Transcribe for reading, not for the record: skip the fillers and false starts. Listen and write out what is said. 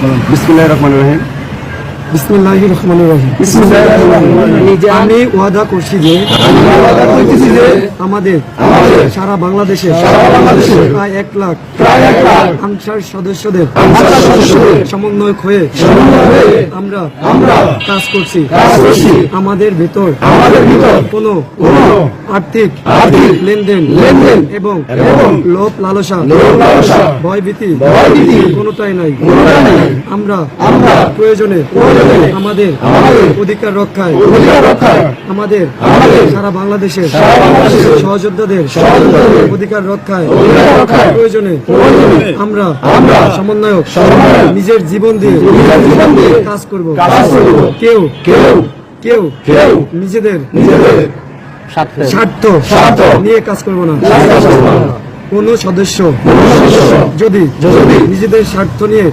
বিসমিল্লাহির রহমানির রহিম। বিসমিল্লাহির রহমানির রহিম। আমি ওয়াদা করছি যে আমাদের সারা বাংলাদেশে প্রায় 1 লাখ আনসার সদস্যদের সমন্বয়ক হয়ে আমরা কাজ করছি। আমাদের ভিতর কোনো আর্থিক লেনদেন এবং লোভ লালসা ভয়ভীতি কোনোটাই নাই। আমরা প্রয়োজনে আমাদের অধিকার রক্ষায় আমাদের সারা বাংলাদেশের সহযোদ্ধাদের অধিকার রক্ষায় প্রয়োজনে আমরা সমন্বয়ক নিজের জীবন দিয়ে কাজ করব। কেউ নিজেদের স্বার্থ নিয়ে কাজ করব না। কোন সদস্য যদি নিজেদের স্বার্থ নিয়ে